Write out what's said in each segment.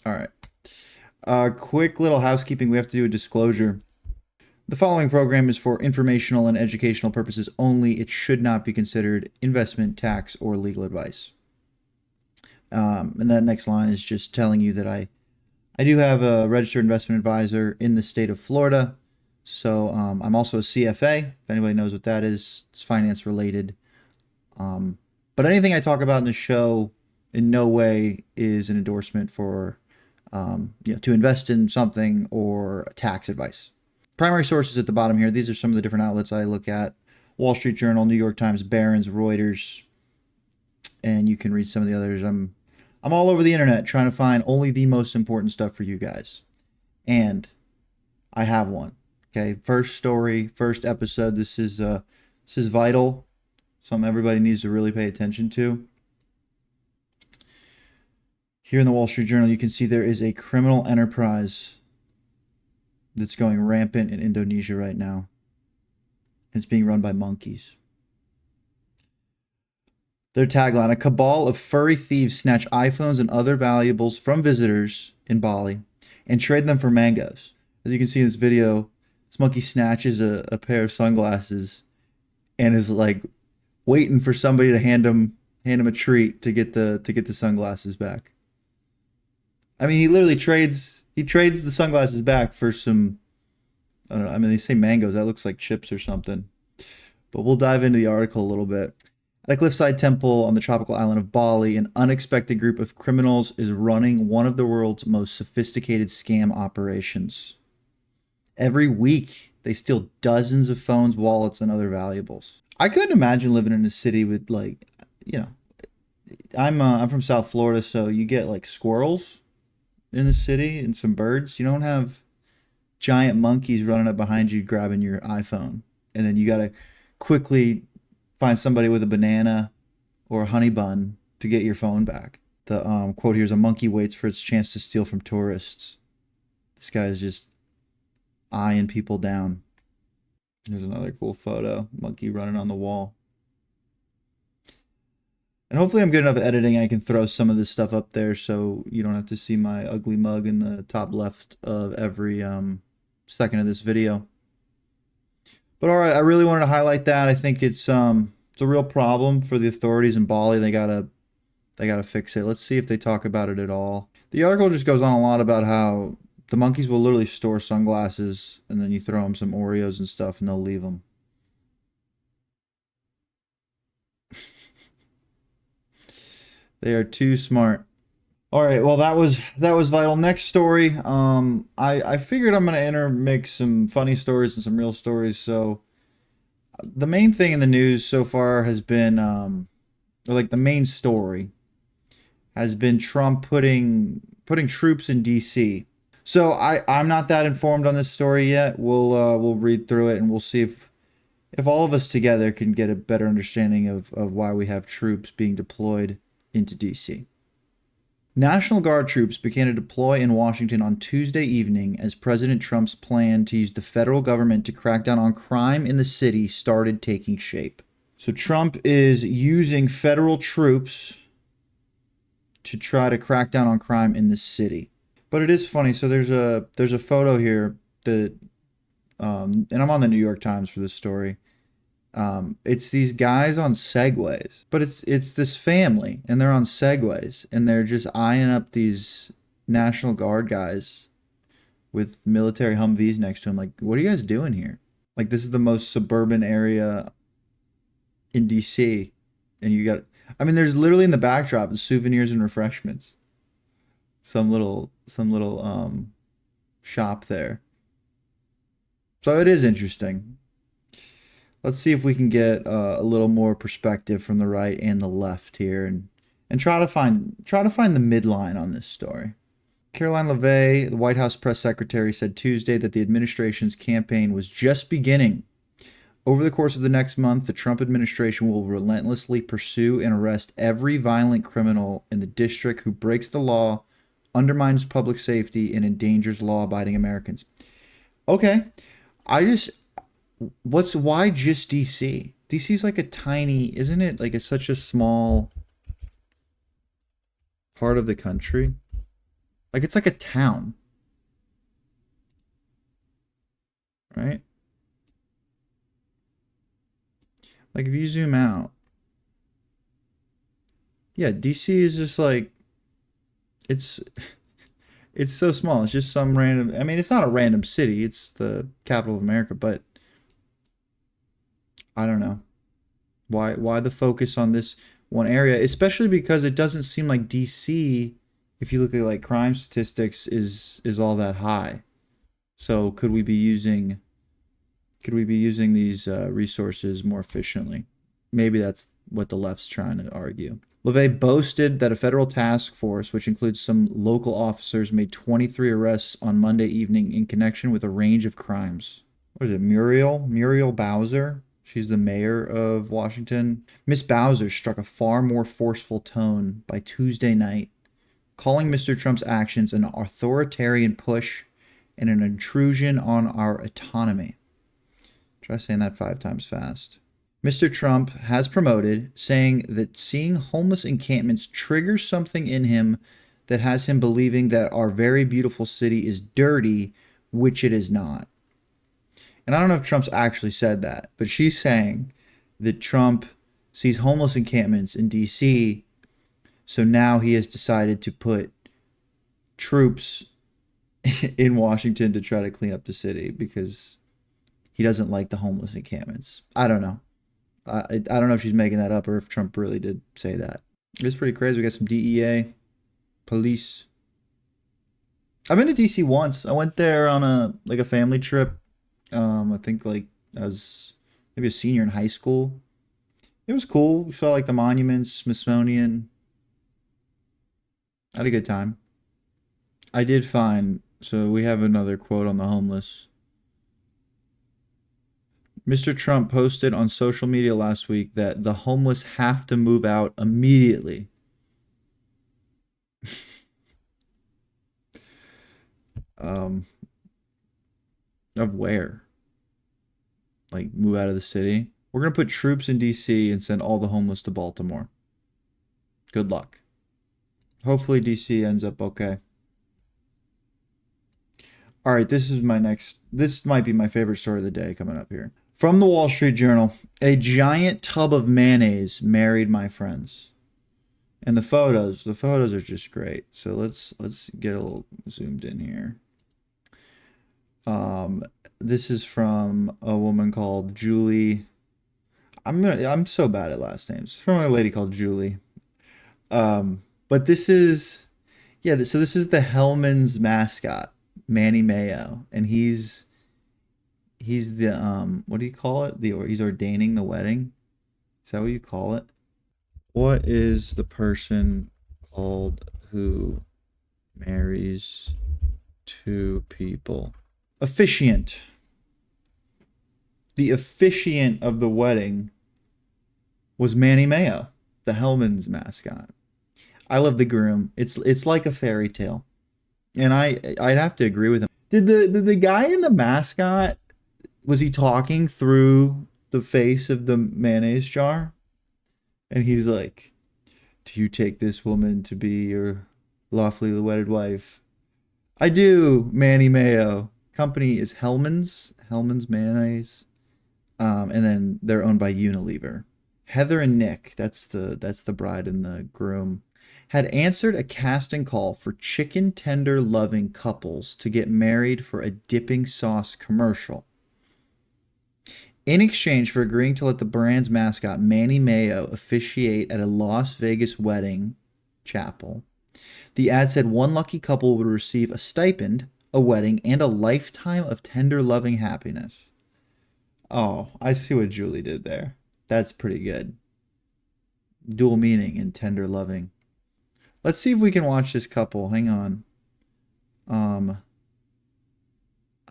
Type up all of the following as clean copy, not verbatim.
All right. Quick little housekeeping. We have to do a disclosure. The following program is for informational and educational purposes only. It should not be considered investment, tax, or legal advice. And that next line is just telling you that I do have a registered investment advisor in the state of Florida. So I'm also a CFA. If anybody knows what that is, it's finance related. But anything I talk about in the show in no way is an endorsement for to invest in something or tax advice. Primary sources at the bottom here. These are some of the different outlets I look at: Wall Street Journal, New York Times, Barron's, Reuters, and you can read some of the others. I'm all over the internet trying to find only the most important stuff for you guys, and I have one. Okay, first story, first episode. This is vital. Something everybody needs to really pay attention to. Here in the Wall Street Journal, you can see there is a criminal enterprise that's going rampant in Indonesia right now. It's being run by monkeys. Their tagline: a cabal of furry thieves snatch iPhones and other valuables from visitors in Bali and trade them for mangoes. As you can see in this video, this monkey snatches a pair of sunglasses and is like waiting for somebody to hand him a treat to get the sunglasses back. I mean, he trades the sunglasses back for some, I don't know. I mean, they say mangoes. That looks like chips or something. But we'll dive into the article a little bit. At a cliffside temple on the tropical island of Bali, an unexpected group of criminals is running one of the world's most sophisticated scam operations. Every week, they steal dozens of phones, wallets, and other valuables. I couldn't imagine living in a city with like, you know, I'm from South Florida, so you get like squirrels in the city and some birds. You don't have giant monkeys running up behind you grabbing your iPhone, and then you gotta quickly find somebody with a banana or a honey bun to get your phone back. The quote here is: "A monkey waits for its chance to steal from tourists." This guy is just eyeing people down. There's another cool photo: monkey running on the wall. And hopefully I'm good enough at editing I can throw some of this stuff up there so you don't have to see my ugly mug in the top left of every second of this video. But all right, I really wanted to highlight that. I think it's a real problem for the authorities in Bali. They gotta fix it. Let's see if they talk about it at all. The article just goes on a lot about how the monkeys will literally store sunglasses and then you throw them some Oreos and stuff and they'll leave them. They are too smart. All right, well that was vital. Next story. I figured I'm gonna intermix some funny stories and some real stories. So the main thing in the news so far has been, or like the main story, has been Trump putting troops in D.C. So I'm not that informed on this story yet. We'll read through it and we'll see if all of us together can get a better understanding of why we have troops being deployed into D.C. National Guard troops began to deploy in Washington on Tuesday evening as President Trump's plan to use the federal government to crack down on crime in the city started taking shape. So Trump is using federal troops to try to crack down on crime in the city. But it is funny. So there's a photo here that, and I'm on the New York Times for this story. It's these guys on segways, but it's this family and they're on segways and they're just eyeing up these National Guard guys with military Humvees next to them. Like, what are you guys doing here? Like, this is the most suburban area in DC, and I mean, there's literally in the backdrop souvenirs and refreshments. Some little shop there. So it is interesting. Let's see if we can get a little more perspective from the right and the left here, and try to find the midline on this story. Caroline LaVey, the White House press secretary, said Tuesday that the administration's campaign was just beginning. Over the course of the next month, the Trump administration will relentlessly pursue and arrest every violent criminal in the district who breaks the law, undermines public safety, and endangers law-abiding Americans. Okay, I just why just DC? DC's like a tiny, isn't it? Like it's such a small part of the country. Like it's like a town, right? Like if you zoom out, yeah, DC is just like it's it's so small. It's just some random. I mean, it's not a random city. It's the capital of America, but I don't know why the focus on this one area, especially because it doesn't seem like DC, if you look at like crime statistics, is all that high. So could we be using these resources more efficiently? Maybe that's what the left's trying to argue. LeVay boasted that a federal task force, which includes some local officers, made 23 arrests on Monday evening in connection with a range of crimes. What is it, Muriel Bowser? She's the mayor of Washington. Miss Bowser struck a far more forceful tone by Tuesday night, calling Mr. Trump's actions an authoritarian push and an intrusion on our autonomy. Try saying that 5 times fast. Mr. Trump has promoted, saying that seeing homeless encampments triggers something in him that has him believing that our very beautiful city is dirty, which it is not. And I don't know if Trump's actually said that, but she's saying that Trump sees homeless encampments in DC, so now he has decided to put troops in Washington to try to clean up the city because he doesn't like the homeless encampments. I don't know. I don't know if she's making that up or if Trump really did say that. It's pretty crazy. We got some DEA, police. I've been to DC once. I went there on a family trip. I think like I was maybe a senior in high school. It was cool. We saw like the monuments, Smithsonian. I had a good time. I did find, so we have another quote on the homeless. Mr. Trump posted on social media last week that the homeless have to move out immediately. Of where? Like move out of the city? We're going to put troops in DC and send all the homeless to Baltimore. Good luck. Hopefully DC ends up okay. All right, this might be my favorite story of the day coming up here. From the Wall Street Journal, a giant tub of mayonnaise married my friends. And the photos are just great. So let's get a little zoomed in here. This is from a woman called Julie. I'm so bad at last names. It's from a lady called Julie. But this is so this is the Hellman's mascot, Manny Mayo, and he's the what do you call it? He's ordaining the wedding. Is that what you call it? What is the person called who marries two people? Officiant. The officiant of the wedding was Manny Mayo, the Hellman's mascot. I love the groom. It's like a fairy tale. And I'd have to agree with him. Did the guy in the mascot, was he talking through the face of the mayonnaise jar? And he's like, "Do you take this woman to be your lawfully wedded wife?" "I do, Manny Mayo." Company is Hellman's Mayonnaise. And then they're owned by Unilever. Heather and Nick, that's the bride and the groom, had answered a casting call for chicken tender loving couples to get married for a dipping sauce commercial. In exchange for agreeing to let the brand's mascot, Manny Mayo, officiate at a Las Vegas wedding chapel, the ad said one lucky couple would receive a stipend, a wedding, and a lifetime of tender loving happiness. Oh, I see what Julie did there. That's pretty good. Dual meaning in tender loving. Let's see if we can watch this couple. Hang on. I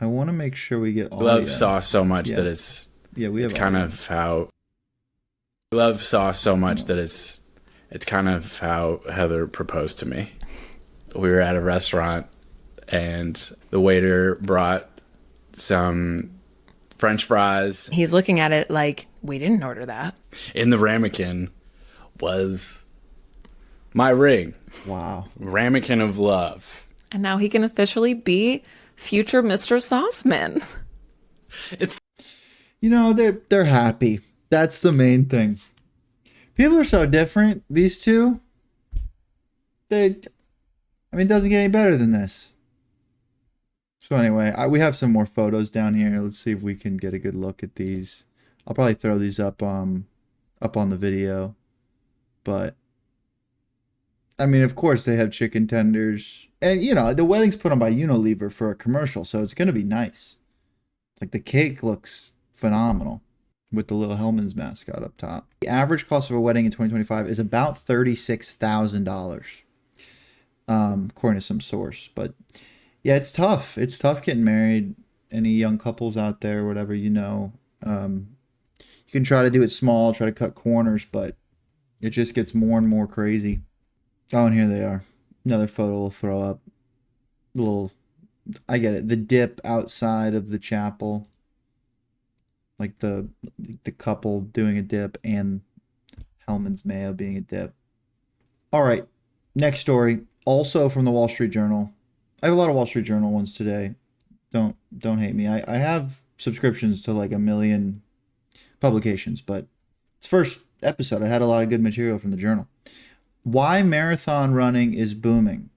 want to make sure we get audio. Love sauce so much that it's we have kind of how love sauce so much that it's kind of how Heather proposed to me. We were at a restaurant and the waiter brought some French fries. He's looking at it like, we didn't order that. In the ramekin was my ring. Wow. Ramekin of love. And now he can officially be future Mr. Sauceman. It's You know, they're happy. That's the main thing. People are so different. These two, it doesn't get any better than this. So anyway, we have some more photos down here. Let's see if we can get a good look at these. I'll probably throw these up on the video. But of course they have chicken tenders. And the wedding's put on by Unilever for a commercial, so it's gonna be nice. Like the cake looks phenomenal with the little Hellman's mascot up top. The average cost of a wedding in 2025 is about $36,000, according to some source. But yeah, it's tough. It's tough getting married. Any young couples out there, whatever, you can try to do it small, try to cut corners, but it just gets more and more crazy. Oh, and here they are. Another photo we'll throw up. I get it. The dip outside of the chapel. Like the couple doing a dip and Hellman's Mayo being a dip. All right. Next story. Also from the Wall Street Journal. I have a lot of Wall Street Journal ones today. Don't hate me. I have subscriptions to like a million publications, but it's first episode. I had a lot of good material from the Journal. Why marathon running is booming.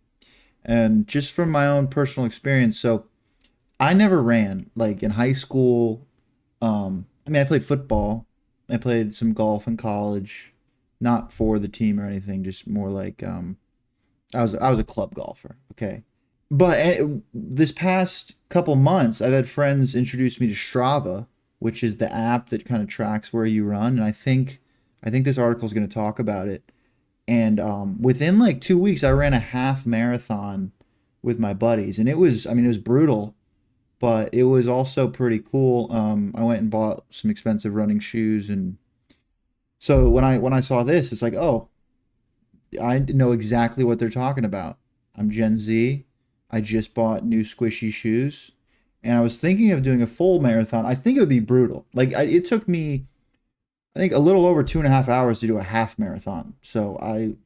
And just from my own personal experience, so I never ran. Like in high school, I played football. I played some golf in college, not for the team or anything, just more like I was a club golfer. Okay, but this past couple months, I've had friends introduce me to Strava, which is the app that kind of tracks where you run, and I think this article is going to talk about it. And within like 2 weeks, I ran a half marathon with my buddies, and it was brutal, but it was also pretty cool. I went and bought some expensive running shoes, and so when I saw this, it's like, oh, I know exactly what they're talking about. I'm Gen Z. I just bought new squishy shoes, and I was thinking of doing a full marathon. I think it would be brutal. Like it took me, I think, a little over 2.5 hours to do a half marathon. So I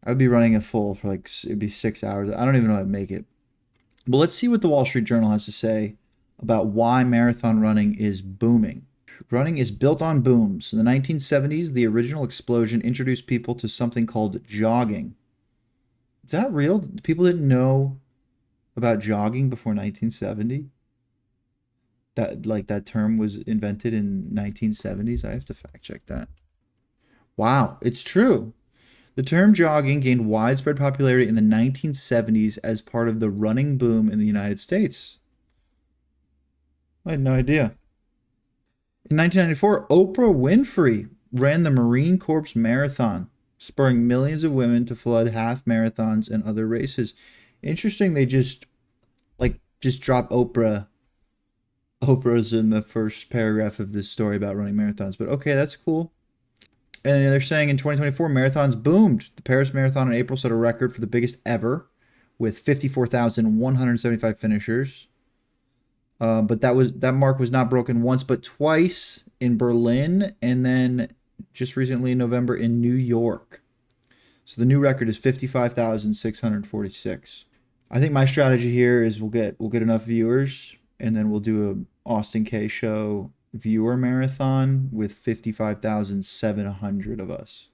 would be running a full for like, it'd be 6 hours. I don't even know how I'd make it. But let's see what the Wall Street Journal has to say about why marathon running is booming. Running is built on booms. In the 1970s, the original explosion introduced people to something called jogging. Is that real? People didn't know about jogging before 1970? That term was invented in 1970s? I have to fact check that. Wow, it's true. The term jogging gained widespread popularity in the 1970s as part of the running boom in the United States. I had no idea. In 1994, Oprah Winfrey ran the Marine Corps Marathon, spurring millions of women to flood half marathons and other races. Interesting, they just drop Oprah. Oprah's in the first paragraph of this story about running marathons, but okay, that's cool. And they're saying in 2024, marathons boomed. The Paris Marathon in April set a record for the biggest ever with 54,175 finishers. But that mark was not broken once but twice in Berlin, and then just recently in November in New York. So the new record is 55,646. I think my strategy here is we'll get enough viewers, and then we'll do a Austin K Show viewer marathon with 55,700 of us,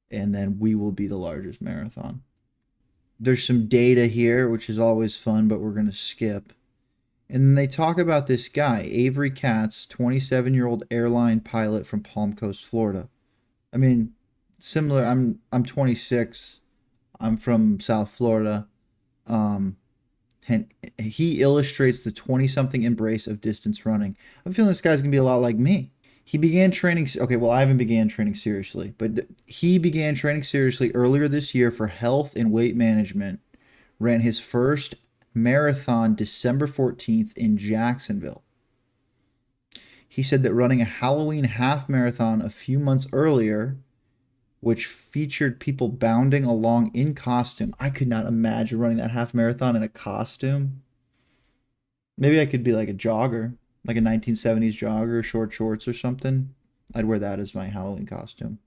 and then we will be the largest marathon. There's some data here, which is always fun, but we're going to skip. And then they talk about this guy, Avery Katz, 27-year-old airline pilot from Palm Coast, Florida. Similar. I'm 26. I'm from South Florida. And he illustrates the 20-something embrace of distance running. I'm feeling this guy's going to be a lot like me. He began training. Okay, well, I haven't began training seriously, but he began training seriously earlier this year for health and weight management. Ran his first marathon December 14th in Jacksonville. He said that running a Halloween half marathon a few months earlier, which featured people bounding along in costume. I could not imagine running that half marathon in a costume. Maybe I could be like a jogger, like a 1970s jogger, short shorts or something. I'd wear that as my Halloween costume.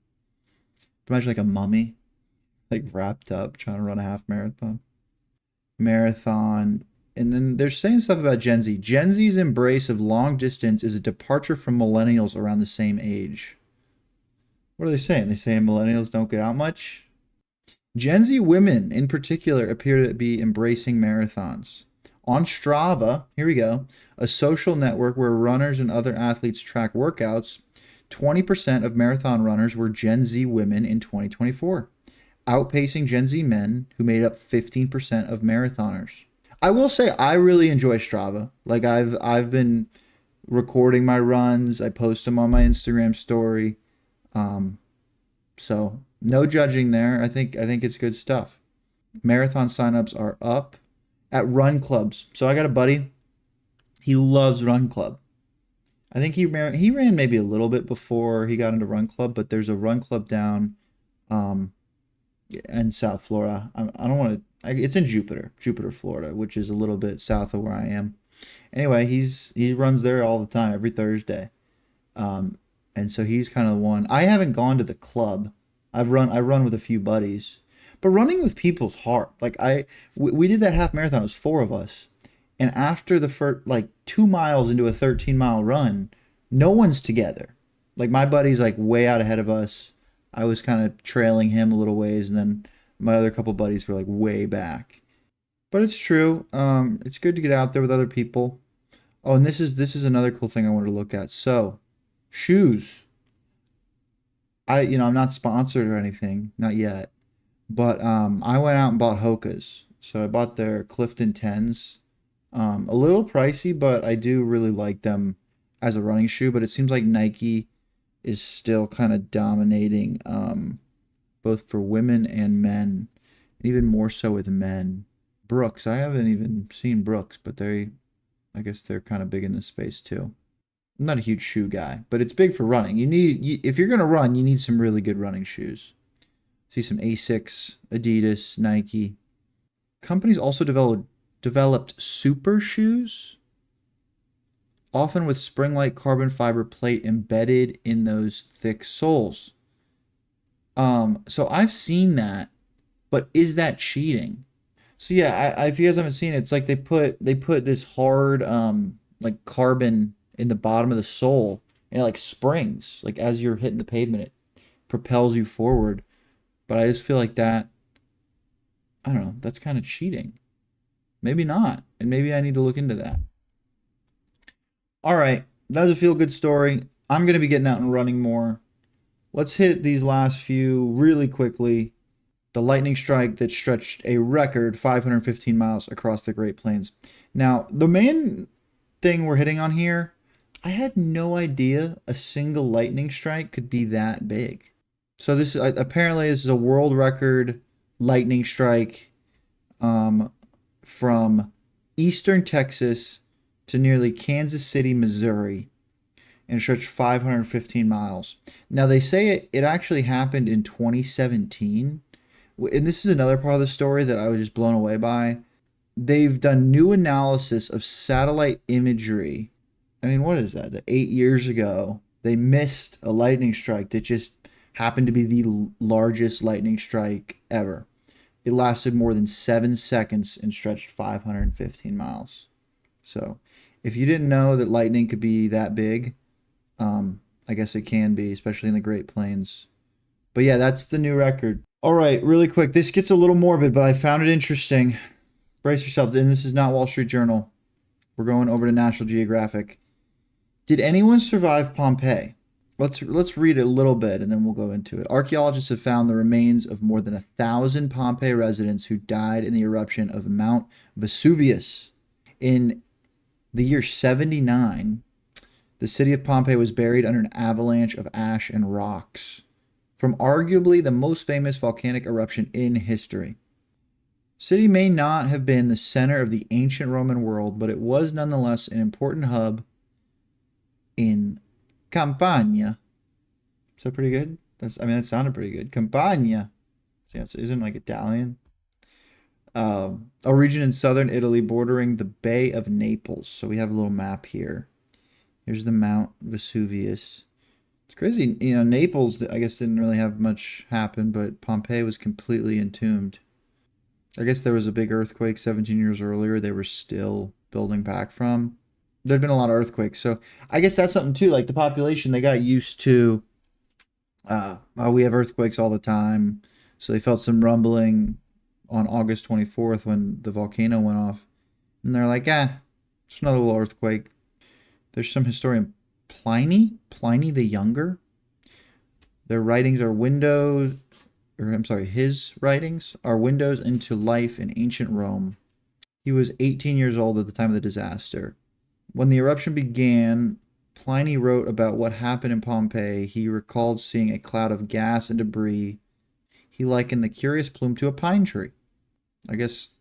Imagine like a mummy, like wrapped up, trying to run a half marathon. marathon. And then they're saying stuff about Gen Z. Gen Z's embrace of long distance is a departure from millennials around the same age. What are they saying? They saying millennials don't get out much? Gen Z women in particular appear to be embracing marathons. On Strava, here we go, a social network where runners and other athletes track workouts, 20% of marathon runners were Gen Z women in 2024, outpacing Gen Z men who made up 15% of marathoners. I will say I really enjoy Strava. Like I've been recording my runs. I post them on my Instagram story. Um, so no judging there. I think it's good stuff. Marathon signups are up at run clubs. So I got a buddy. He loves run club. I think he ran maybe a little bit before he got into run club, but there's a run club down um, in South Florida. I don't want to. It's in Jupiter, Florida, which is a little bit south of where I am. Anyway, he runs there all the time, every Thursday. Um, and so he's kind of the one. I haven't gone to the club. I run with a few buddies, but running with people's hard. Like we did that half marathon. It was four of us, and after the first like 2 miles into a 13-mile run, no one's together. Like my buddy's like way out ahead of us. I was kind of trailing him a little ways, and then my other couple buddies were like way back. But it's true. It's good to get out there with other people. Oh, and this is another cool thing I wanted to look at. So, shoes. I'm not sponsored or anything, not yet. But I went out and bought Hoka's. So I bought their Clifton 10s. A little pricey, but I do really like them as a running shoe. But it seems like Nike is still kind of dominating, both for women and men, and even more so with men. Brooks, I haven't even seen Brooks, but I guess they're kind of big in this space too. I'm not a huge shoe guy, but it's big for running. If you're gonna run, you need some really good running shoes. See some Asics, Adidas, Nike. Companies also developed super shoes, often with spring-like carbon fiber plate embedded in those thick soles. So I've seen that, but is that cheating? So yeah, if you guys haven't seen it, it's like they put this hard like carbon in the bottom of the sole, and it like springs like as you're hitting the pavement, it propels you forward. But I just feel like that, I don't know, that's kind of cheating. Maybe not, and maybe I need to look into that. All right, that was a feel good story. I'm gonna be getting out and running more. Let's hit these last few really quickly. The lightning strike that stretched a record 515 miles across the Great Plains. Now, the main thing we're hitting on here, I had no idea a single lightning strike could be that big. So apparently this is a world record lightning strike, from eastern Texas to nearly Kansas City, Missouri, and it stretched 515 miles. Now they say it actually happened in 2017. And this is another part of the story that I was just blown away by. They've done new analysis of satellite imagery. I mean, what is that? 8 years ago, they missed a lightning strike that just happened to be the largest lightning strike ever. It lasted more than 7 seconds and stretched 515 miles. So, if you didn't know that lightning could be that big, I guess it can be, especially in the Great Plains. But yeah, that's the new record. All right, really quick. This gets a little morbid, but I found it interesting. Brace yourselves. And this is not Wall Street Journal. We're going over to National Geographic. Did anyone survive Pompeii? Let's read it a little bit and then we'll go into it. Archaeologists have found the remains of more than 1,000 Pompeii residents who died in the eruption of Mount Vesuvius. In the year 79, the city of Pompeii was buried under an avalanche of ash and rocks from arguably the most famous volcanic eruption in history. City may not have been the center of the ancient Roman world, but it was nonetheless an important hub in Campania. Is that pretty good? That sounded pretty good. Campania. See, it isn't like Italian. A region in southern Italy bordering the Bay of Naples. So we have a little map here. Here's the Mount Vesuvius. It's crazy. Naples, I guess, didn't really have much happen, but Pompeii was completely entombed. I guess there was a big earthquake 17 years earlier. They were still building back from. There'd been a lot of earthquakes, so I guess that's something too. Like the population, they got used to. Oh, we have earthquakes all the time, so they felt some rumbling on August 24th when the volcano went off, and they're like, it's another little earthquake. There's some historian Pliny the Younger. Their writings are windows, or I'm sorry, his writings are windows into life in ancient Rome. He was 18 years old at the time of the disaster. When the eruption began, Pliny wrote about what happened in Pompeii. He recalled seeing a cloud of gas and debris. He likened the curious plume to a pine tree. I guess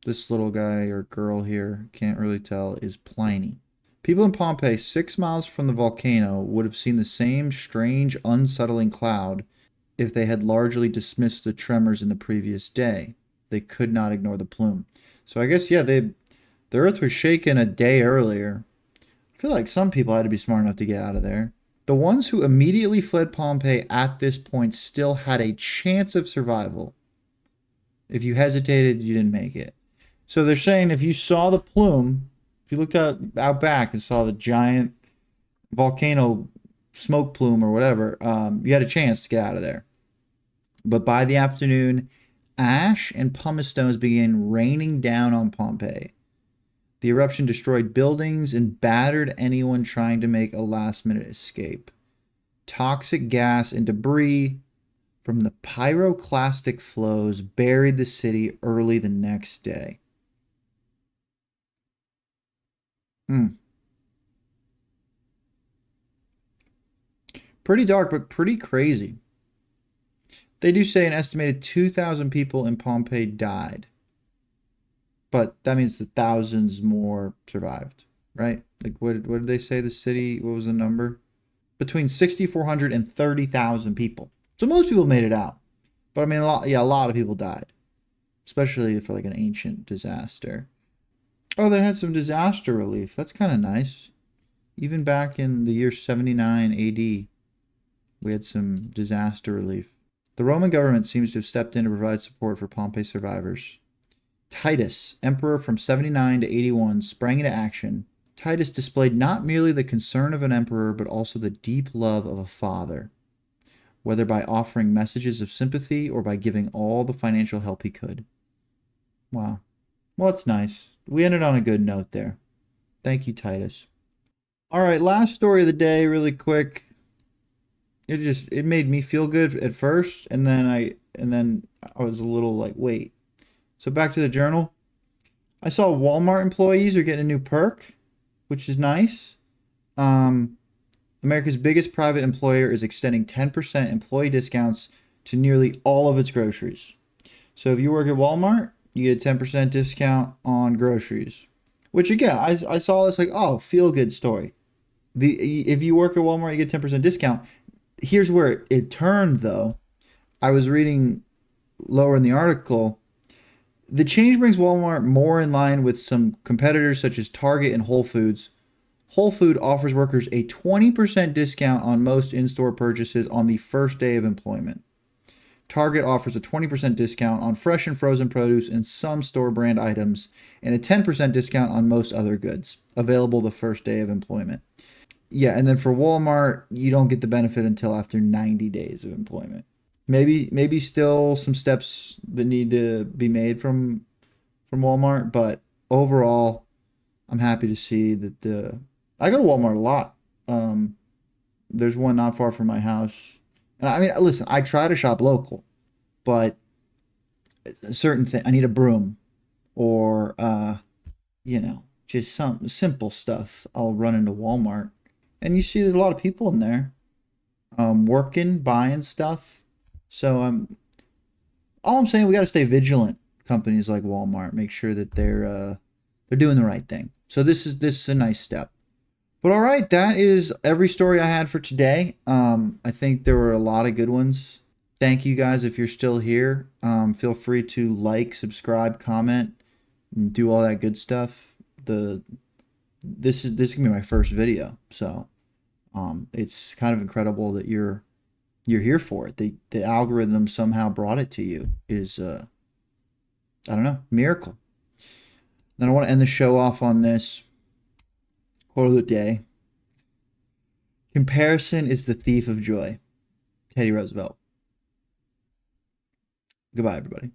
this little guy or girl here, can't really tell, is Pliny. People in Pompeii, 6 miles from the volcano, would have seen the same strange, unsettling cloud if they had largely dismissed the tremors in the previous day. They could not ignore the plume. So I guess, yeah, the earth was shaken a day earlier. I feel like some people had to be smart enough to get out of there. The ones who immediately fled Pompeii at this point still had a chance of survival. If you hesitated, you didn't make it. So they're saying if you saw the plume, if you looked out back and saw the giant volcano smoke plume or whatever, you had a chance to get out of there. But by the afternoon, ash and pumice stones began raining down on Pompeii. The eruption destroyed buildings and battered anyone trying to make a last-minute escape. Toxic gas and debris from the pyroclastic flows buried the city early the next day. Pretty dark, but pretty crazy. They do say an estimated 2,000 people in Pompeii died. But that means that thousands more survived, right? Like, what did they say the city, what was the number? Between 6,400 and 30,000 people. So most people made it out. But I mean, a lot of people died. Especially for like an ancient disaster. Oh, they had some disaster relief. That's kind of nice. Even back in the year 79 AD, we had some disaster relief. The Roman government seems to have stepped in to provide support for Pompeii survivors. Titus, emperor from 79 to 81, sprang into action. Titus displayed not merely the concern of an emperor, but also the deep love of a father, whether by offering messages of sympathy or by giving all the financial help he could. Wow. Well, that's nice. We ended on a good note there. Thank you, Titus. All right, last story of the day, really quick. It made me feel good at first, and then I was a little like, wait. So back to the journal. I saw Walmart employees are getting a new perk, which is nice. America's biggest private employer is extending 10% employee discounts to nearly all of its groceries. So if you work at Walmart, you get a 10% discount on groceries. Which again, I saw this like, oh, feel good story. If you work at Walmart, you get 10% discount. Here's where it turned though. I was reading lower in the article. The change brings Walmart more in line with some competitors such as Target and Whole Foods. Whole Food offers workers a 20% discount on most in-store purchases on the first day of employment. Target offers a 20% discount on fresh and frozen produce and some store brand items, and a 10% discount on most other goods, available the first day of employment. Yeah, and then for Walmart, you don't get the benefit until after 90 days of employment. Maybe still some steps that need to be made from Walmart, but overall, I'm happy to see that I go to Walmart a lot. There's one not far from my house. And I mean, listen, I try to shop local, but a certain thing, I need a broom or, just some simple stuff. I'll run into Walmart. And you see there's a lot of people in there working, buying stuff. So all I'm saying, we got to stay vigilant. Companies like Walmart, make sure that they're doing the right thing. So this is a nice step. But all right, that is every story I had for today. I think there were a lot of good ones. Thank you guys if you're still here. Feel free to like, subscribe, comment, and do all that good stuff. This is gonna be my first video, so it's kind of incredible that you're here for it. The algorithm somehow brought it to you. I don't know, miracle. Then I want to end the show off on this quote of the day. Comparison is the thief of joy. Teddy Roosevelt. Goodbye, everybody.